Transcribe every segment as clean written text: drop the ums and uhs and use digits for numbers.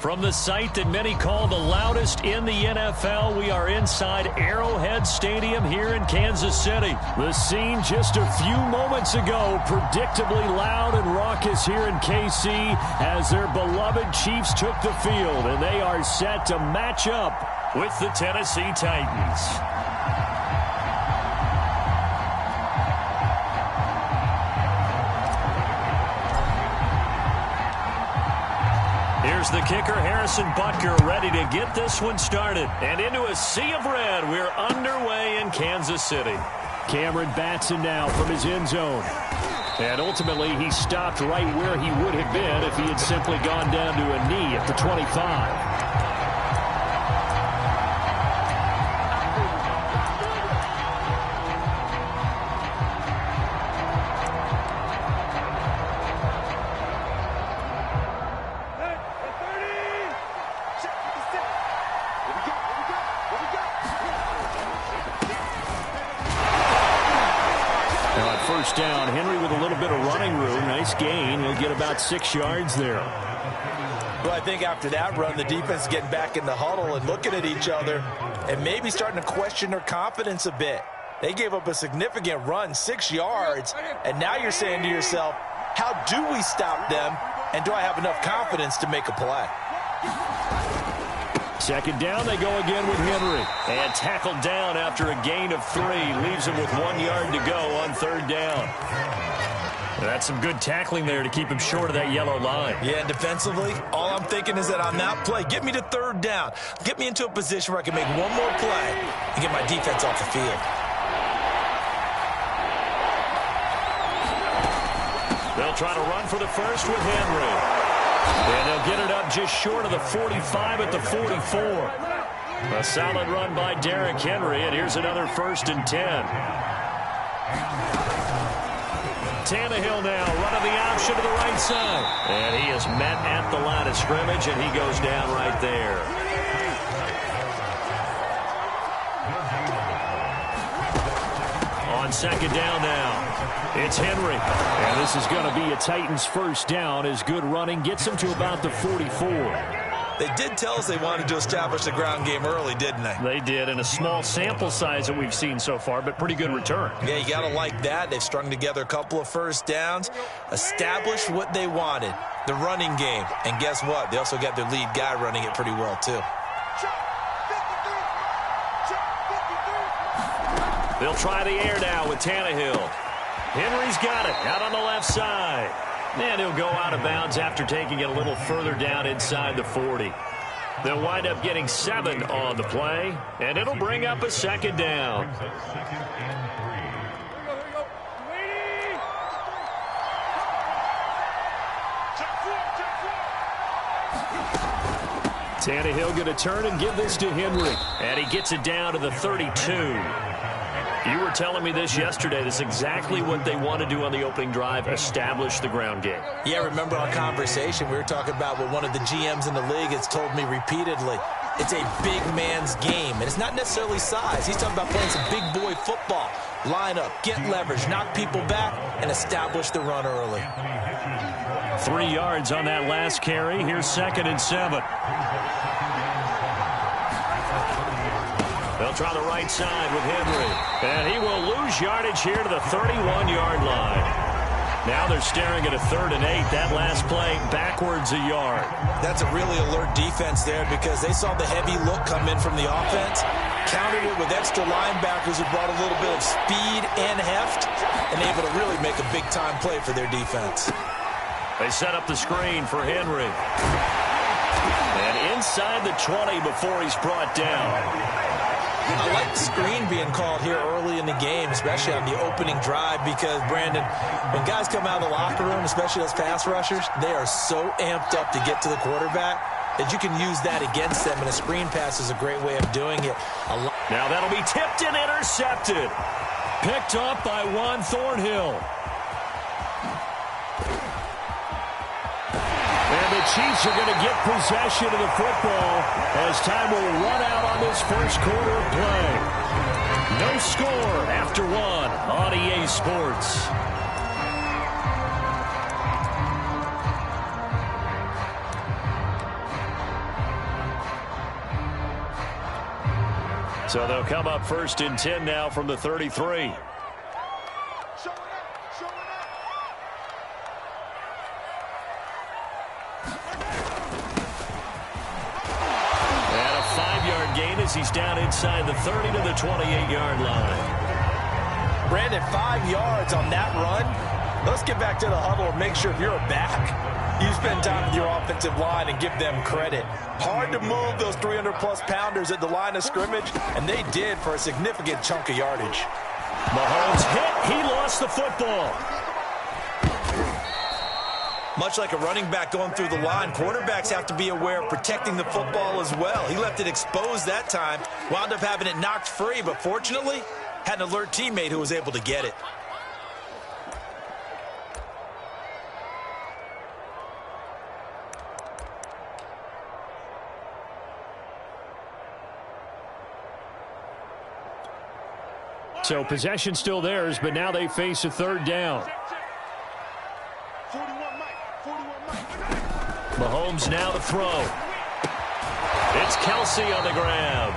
From the site that many call the loudest in the NFL, we are inside Arrowhead Stadium here in Kansas City. The scene just a few moments ago, predictably loud and raucous here in KC as their beloved Chiefs took the field, and they are set to match up with the Tennessee Titans. Here's the kicker, Harrison Butker, ready to get this one started. And into a sea of red, we're underway in Kansas City. Cameron Batson now from his end zone. And ultimately, he stopped right where he would have been if he had simply gone down to a knee at the 25. Down. Henry with a little bit of running room. Nice gain. He'll get about 6 yards there. Well, I think after that run, the defense is getting back in the huddle and looking at each other and maybe starting to question their confidence a bit. They gave up a significant run, 6 yards, and now you're saying to yourself, how do we stop them, and do I have enough confidence to make a play? Second down, they go again with Henry. And tackled down after a gain of 3. Leaves him with 1 yard to go on third down. That's some good tackling there to keep him short of that yellow line. Yeah, and defensively, all I'm thinking is that on that play, get me to third down. Get me into a position where I can make one more play and get my defense off the field. They'll try to run for the first with Henry. And they'll get it up just short of the 45 at the 44. A solid run by Derrick Henry, and here's another 1st and 10. Tannehill now running the option to the right side. And he is met at the line of scrimmage, and he goes down right there. On second down now. It's Henry, and this is going to be a Titans first down as good running gets him to about the 44. They did tell us they wanted to establish the ground game early, didn't they? They did, in a small sample size that we've seen so far, but pretty good return. Yeah, you got to like that. They've strung together a couple of first downs, established what they wanted, the running game. And guess what? They also got their lead guy running it pretty well, too. They'll try the air now with Tannehill. Henry's got it out on the left side. And he'll go out of bounds after taking it a little further down inside the 40. They'll wind up getting 7 on the play, and it'll bring up a second down. Tannehill going to turn and give this to Henry. And he gets it down to the 32. You were telling me this yesterday. This is exactly what they want to do on the opening drive, establish the ground game. Yeah, remember our conversation. We were talking about what one of the GMs in the league has told me repeatedly. It's a big man's game, and it's not necessarily size. He's talking about playing some big boy football. Line up, get leverage, knock people back, and establish the run early. 3 yards on that last carry. Here's 2nd and 7. They'll try the right side with Henry. And he will lose yardage here to the 31-yard line. Now they're staring at a 3rd and 8. That last play backwards a yard. That's a really alert defense there because they saw the heavy look come in from the offense, countered it with extra linebackers who brought a little bit of speed and heft, and able to really make a big-time play for their defense. They set up the screen for Henry. And inside the 20 before he's brought down. I like the screen being called here early in the game, especially on the opening drive, because, Brandon, when guys come out of the locker room, especially those pass rushers, they are so amped up to get to the quarterback that you can use that against them, and a screen pass is a great way of doing it. Now that'll be tipped and intercepted. Picked up by Juan Thornhill. And the Chiefs are going to get possession of the football as time will run out on this first quarter of play. No score after 1 on EA Sports. So they'll come up 1st and 10 now from the 33. And a 5-yard gain as he's down inside the 30 to the 28-yard line. Brandon, 5 yards on that run. Let's get back to the huddle and make sure if you're a back, you spend time with your offensive line and give them credit. Hard to move those 300-plus pounders at the line of scrimmage, and they did for a significant chunk of yardage. Mahomes hit. He lost the football. Much like a running back going through the line, quarterbacks have to be aware of protecting the football as well. He left it exposed that time, wound up having it knocked free, but fortunately, had an alert teammate who was able to get it. So possession still theirs, but now they face a 3rd down. Mahomes now to throw. It's Kelsey on the grab.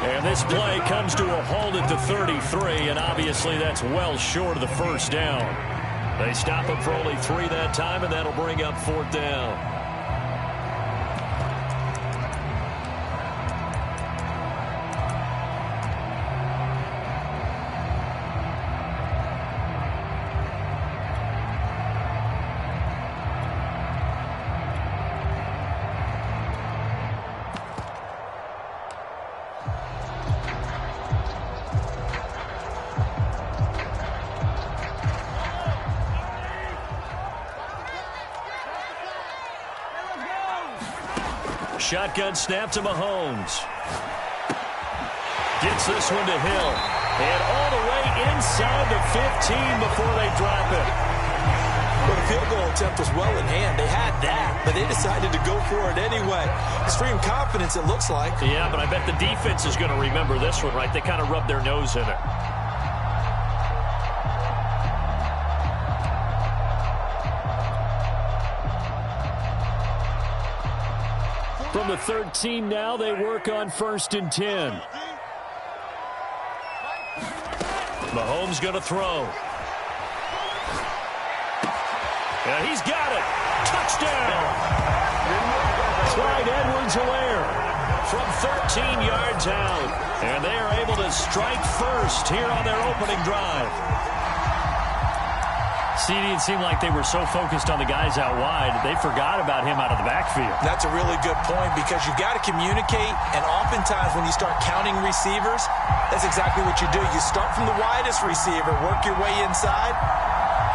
And this play comes to a halt at the 33, and obviously that's well short of the 1st down. They stop him for only 3 that time, and that'll bring up 4th down. Shotgun snap to Mahomes. Gets this one to Hill. And all the way inside the 15 before they drop it. Well, the field goal attempt was well in hand. They had that, but they decided to go for it anyway. Extreme confidence, it looks like. Yeah, but I bet the defense is going to remember this one, right? They kind of rubbed their nose in it. From the 13 now, they work on 1st and 10. Mahomes going to throw. And he's got it. Touchdown. Clyde Edwards-Helaire from 13 yards out. And they are able to strike first here on their opening drive. CD, it seemed like they were so focused on the guys out wide, they forgot about him out of the backfield. That's a really good point because you've got to communicate, and oftentimes when you start counting receivers, that's exactly what you do. You start from the widest receiver, work your way inside.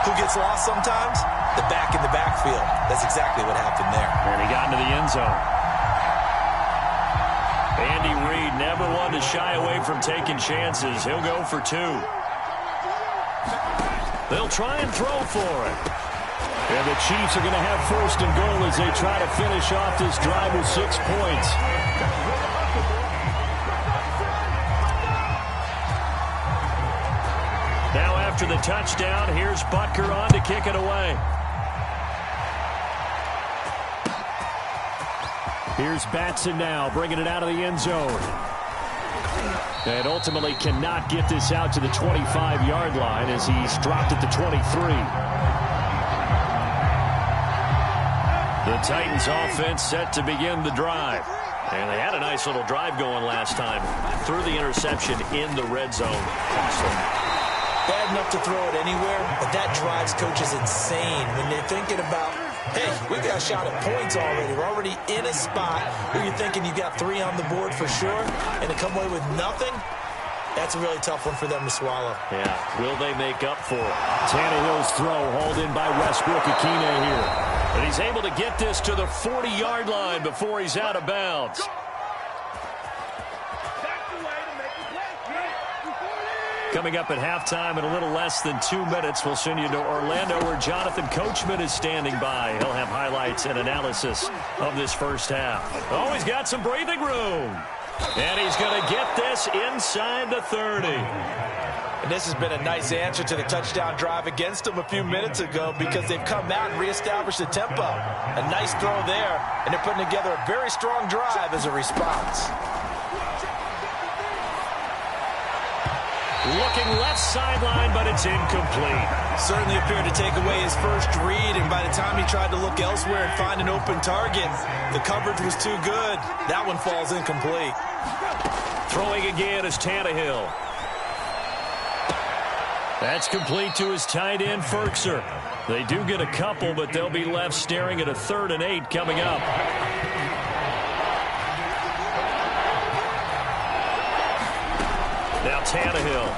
Who gets lost sometimes? The back in the backfield. That's exactly what happened there. And he got into the end zone. Andy Reid never one to shy away from taking chances. He'll go for 2. They'll try and throw for it. And the Chiefs are going to have 1st and goal as they try to finish off this drive with 6 points. Now after the touchdown, here's Butker on to kick it away. Here's Batson now, bringing it out of the end zone. And ultimately cannot get this out to the 25-yard line as he's dropped at the 23. The Titans offense set to begin the drive. And they had a nice little drive going last time. Threw the interception in the red zone. Awesome. Bad enough to throw it anywhere, but that drives coaches insane when they're thinking about, hey, we've got a shot at points already. We're already in a spot where you're thinking you got 3 on the board for sure, and to come away with nothing, that's a really tough one for them to swallow. Yeah, will they make up for it? Tannehill's throw hauled in by Westbrook-Akine here. And he's able to get this to the 40-yard line before he's out of bounds. Coming up at halftime in a little less than 2 minutes, we'll send you to Orlando where Jonathan Coachman is standing by. He'll have highlights and analysis of this first half. Oh, he's got some breathing room. And he's going to get this inside the 30. And this has been a nice answer to the touchdown drive against them a few minutes ago because they've come out and reestablished the tempo. A nice throw there, and they're putting together a very strong drive as a response. Looking left sideline, but it's incomplete. Certainly appeared to take away his first read, and by the time he tried to look elsewhere and find an open target, the coverage was too good. That one falls incomplete. Throwing again is Tannehill. That's complete to his tight end, Ferkser. They do get a couple, but they'll be left staring at a 3rd and 8 coming up. Now Tannehill.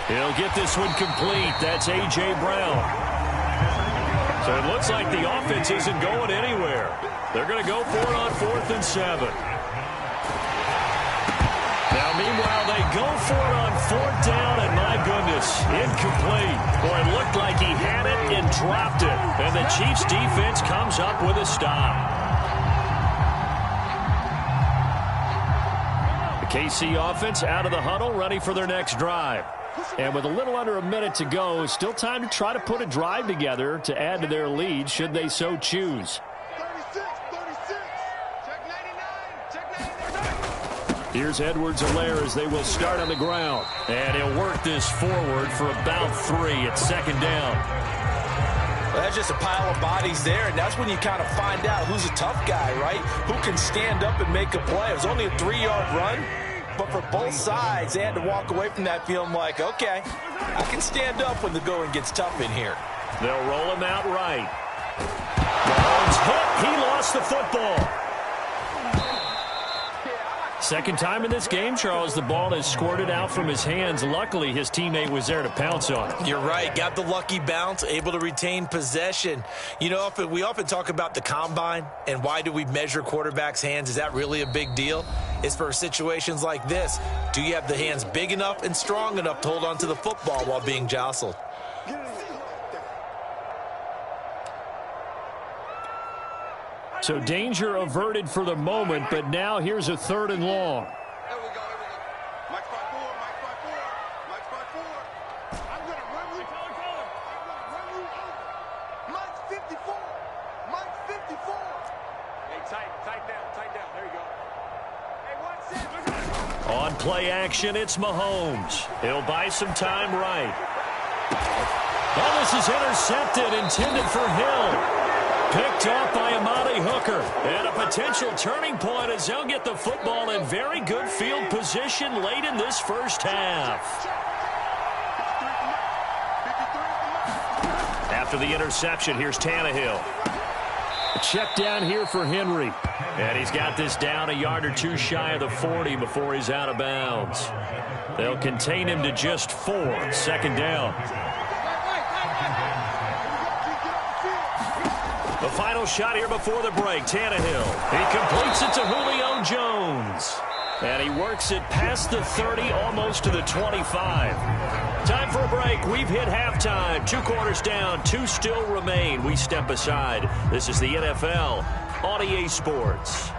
He'll get this one complete. That's A.J. Brown. So it looks like the offense isn't going anywhere. They're going to go for it on 4th and 7. Now, meanwhile, they go for it on 4th down, and my goodness, incomplete. Boy, it looked like he had it and dropped it. And the Chiefs defense comes up with a stop. KC offense out of the huddle, ready for their next drive. And with a little under a minute to go, still time to try to put a drive together to add to their lead should they so choose. 36. Check 99. Here's Edwards-Helaire as they will start on the ground. And he'll work this forward for about 3 at 2nd down. Well, that's just a pile of bodies there, and that's when you kind of find out who's a tough guy, right? Who can stand up and make a play. It was only a 3-yard run, but for both sides, they had to walk away from that feeling like, okay, I can stand up when the going gets tough in here. They'll roll him out right. Mahomes hit. He lost the football. Second time in this game, Charles, the ball has squirted out from his hands. Luckily, his teammate was there to pounce on it. You're right. Got the lucky bounce, able to retain possession. You know, we often talk about the combine and why do we measure quarterbacks' hands. Is that really a big deal? It's for situations like this. Do you have the hands big enough and strong enough to hold on to the football while being jostled? So danger averted for the moment, but now here's a 3rd and long. There we go. Mike spot 4. Mike spot 4. I'm going to run you. Mike's 54. Mike's 54. Hey, tight down. There you go. Hey, watch this. On play action, it's Mahomes. He'll buy some time right. Oh, this is intercepted, intended for Hill. Picked off by Amani Hooker. And a potential turning point as they'll get the football in very good field position late in this first half. After the interception, here's Tannehill. A check down here for Henry. And he's got this down a yard or two shy of the 40 before he's out of bounds. They'll contain him to just 4. 2nd down. The final shot here before the break. Tannehill. He completes it to Julio Jones. And he works it past the 30, almost to the 25. Time for a break. We've hit halftime. 2 quarters down. 2 still remain. We step aside. This is the NFL on EA Sports.